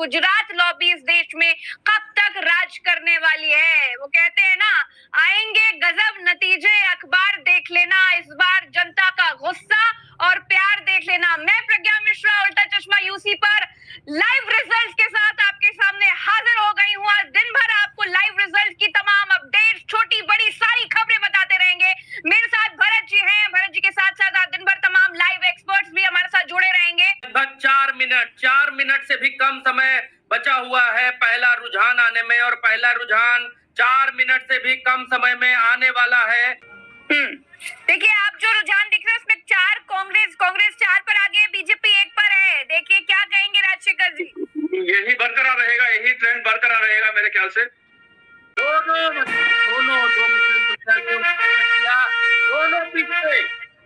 Gujarat lobby इस देश में कब तक राज करने वाली है। वो कहते हैं ना, आएंगे गजब नतीजे, अखबार देख लेना, इस बार जनता का गुस्सा और प्यार देख लेना। मैं प्रज्ञा मिश्रा उल्टा चश्मा यूसी पर लाइव रिजल्ट के साथ आपके सामने हाजिर हो गई हूँ। आज दिन भर आपको लाइव रिजल्ट की तमाम अपडेट, छोटी बड़ी सारी खबरें बताते रहेंगे। मेरे साथ भरत जी हैं, भरत जी के साथ साथ आज दिन भर तमाम लाइव एक्सपर्ट्स भी हमारे साथ जुड़े रहेंगे। लगभग 4 मिनट से भी कम समय बचा हुआ है पहला रुझान आने में, और पहला रुझान 4 मिनट से भी कम समय में आने वाला है। देखिए, आप जो रुझान दिख रहे हैं उसमें 4 कांग्रेस 4 पर आगे है, बीजेपी 1 पर है। देखिए क्या कहेंगे राजशेखर जी। यही बरकरार रहेगा, यही ट्रेंड बरकरार रहेगा मेरे ख्याल से।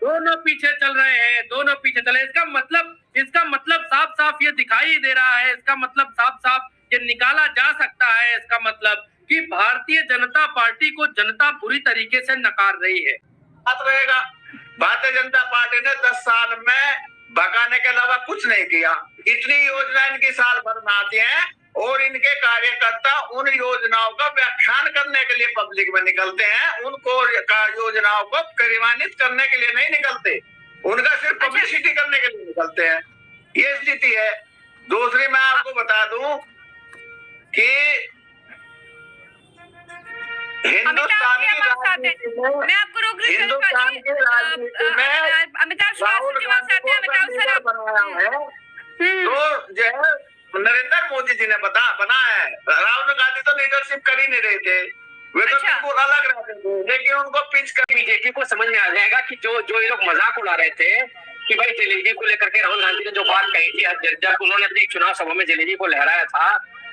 दोनों पीछे चल रहे हैं, दोनों पीछे चले। इसका मतलब साफ साफ ये दिखाई दे रहा है, इसका मतलब साफ साफ ये निकाला जा सकता है, इसका मतलब कि भारतीय जनता पार्टी को जनता बुरी तरीके से नकार रही है। बात रहेगा, भारतीय जनता पार्टी ने 10 साल में भगाने के अलावा कुछ नहीं किया। इतनी योजना इनकी साल भर में आती है और इनके कार्यकर्ता उन योजनाओं का व्याख्यान करने के लिए पब्लिक में निकलते हैं, उनको योजनाओं को क्रियान्वित करने के लिए नहीं निकलते, उनका सिर्फ पब्लिसिटी करने के लिए निकलते हैं। ये स्थिति है। दूसरी मैं आपको बता दूं कि हिंदुस्तान की राजनीति में, मैं आपको रोक रही हूं, हिंदुस्तान की राजनीति में अमिताभ राहुल गांधी को बनाया है तो जो है नरेंद्र मोदी जी ने बनाया है। राहुल गांधी तो लीडरशिप कर ही नहीं रहे थे, वे तो बिल्कुल अलग रहते थे, लेकिन उनको पिच कर बीजेपी को समझ में आ जाएगा कि जो ये लोग मजाक उड़ा रहे थे कि भाई जलेबी को लेकर के राहुल गांधी ने जो बात कही थी, जब उन्होंने अपनी चुनाव सभा में जलेबी को लहराया था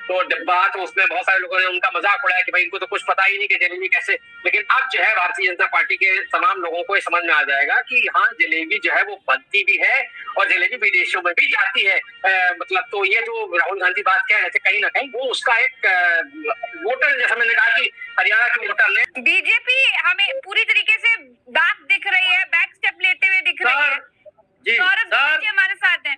तो डिब्बा, तो उसमें बहुत सारे लोगों ने उनका मजाक उड़ाया कि भाई इनको तो कुछ पता ही नहीं कि जलेबी कैसे। लेकिन अब जो है भारतीय जनता पार्टी के तमाम लोगों को ये समझ में आ जाएगा कि हाँ, जलेबी जो है वो बनती भी है और जलेबी विदेशों में भी जाती है। मतलब तो ये जो राहुल गांधी बात कह रहे थे, कहीं ना कहीं वो उसका एक वोटर, जैसा मैंने कहा कि हरियाणा के वोटर ने, बीजेपी हमें पूरी तरीके से बैक दिख रही है, बैक स्टेप लेते हुए दिख रही है। जी सौरभ जी हमारे साथ हैं।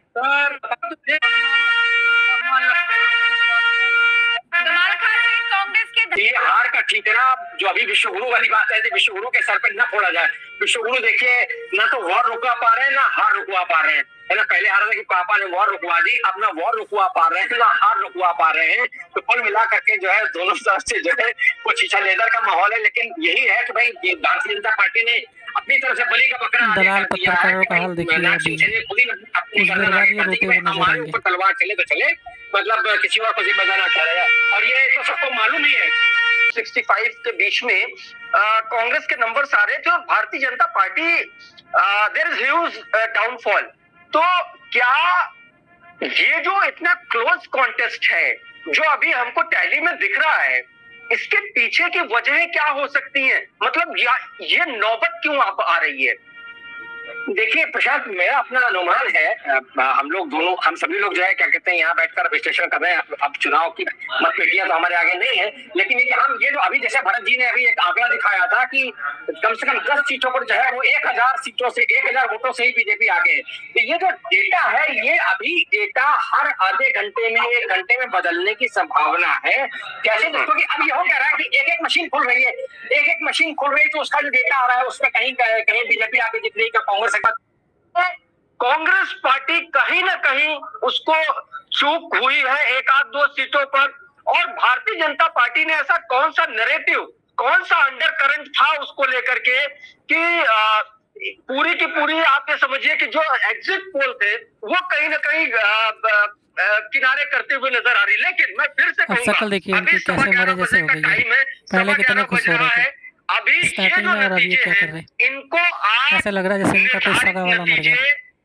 कांग्रेस के ये हार का ठीकरा जो अभी विश्वगुरु वाली बात है, विश्वगुरु के सर पे न फोड़ा जाए। विश्वगुरु देखिए, ना तो वॉर रुकवा पा रहे हैं ना हार रुकवा पा रहे हैं, है ना। पहले हारा था कि पापा ने वॉर रुकवा दी, अब ना वॉर रुकवा पा रहे हैं ना हार रुकवा पा रहे हैं। तो कुल मिला करके जो है दोनों तरफ से जो है वो शीशा लेदर का माहौल है। लेकिन यही है कि भाई भारतीय जनता पार्टी ने अपनी तरफ से बलि का बकरा दलाल पत्रकारों का हाल देखिए हमारे ऊपर तलवार चले तो चले, मतलब किसी और को जिम्मेदार ना ठहराया। और ये तो सबको मालूम ही है। 65 के बीच में कांग्रेस के नंबर आ रहे थे और Bharatiya Janata Party there is huge downfall. तो क्या ये जो इतना क्लोज कॉन्टेस्ट है जो अभी हमको टैली में दिख रहा है, इसके पीछे की वजहें क्या हो सकती हैं? मतलब ये नौबत क्यों आ रही है? देखिए प्रशांत, मेरा अपना अनुमान है, हम सभी लोग जो है क्या कहते हैं यहाँ बैठकर विश्लेषण कर रहे हैं। अब चुनाव की मतपेटियां तो हमारे आगे नहीं है, लेकिन ये जो अभी जैसे भरत जी ने अभी एक आंकड़ा दिखाया था कि कम से कम 10 सीटों पर जो है वो 1000 सीटों से 1000 वोटों से ही बीजेपी आगे है। तो ये जो डेटा है, ये अभी डेटा हर आधे घंटे में 1 घंटे में बदलने की संभावना है। कैसे? क्योंकि अब ये हो कह रहा है कि एक मशीन खुल रही है, एक मशीन खुल रही है, तो उसका जो डेटा आ रहा है उसमें कहीं बीजेपी आगे जीत रही है, कांग्रेस पार्टी कहीं ना कहीं उसको चूक हुई है 1-2 सीटों पर। और भारतीय जनता पार्टी ने ऐसा कौन सा नैरेटिव, कौन सा अंडर करंट था उसको लेकर के कि पूरी की पूरी आप ये समझिए कि जो एग्जिट पोल थे वो कहीं ना कहीं किनारे करते हुए नजर आ रही। लेकिन मैं फिर से कहूंगा, देखिए उनकी कैसे मरे जैसे हो गई है। पहले कितने खुश हो रहे थे अभी स्टार्टिंग में, और अभी क्या कर रहे हैं, इनको आप ऐसा लग रहा है जैसे उनका कोई सगा वाला मर गया।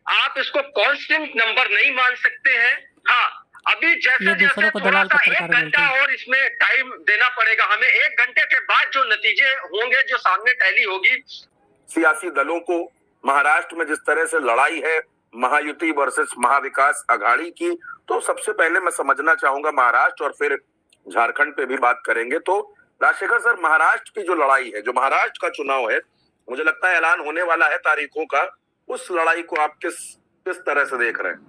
आप इसको कांस्टेंट नंबर नहीं मान सकते हैं। हाँ, अभी जैसे दूसरों को दलाल पत्रकार 1 घंटा और इसमें टाइम देना पड़ेगा हमें। 1 घंटे के बाद जो नतीजे होंगे, जो सामने टैली होगी, सियासी दलों को महाराष्ट्र में जिस तरह से लड़ाई है महायुति वर्सेस महाविकास अघाड़ी की, तो सबसे पहले मैं समझना चाहूंगा महाराष्ट्र और फिर झारखंड पे भी बात करेंगे। तो राजशेखर सर, महाराष्ट्र की जो लड़ाई है, जो महाराष्ट्र का चुनाव है, मुझे लगता है ऐलान होने वाला है तारीखों का, उस लड़ाई को आप किस तरह से देख रहे हैं?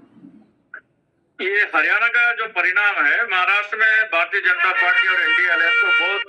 ये हरियाणा का जो परिणाम है, महाराष्ट्र में भारतीय जनता पार्टी और एनडीए अलायंस को बहुत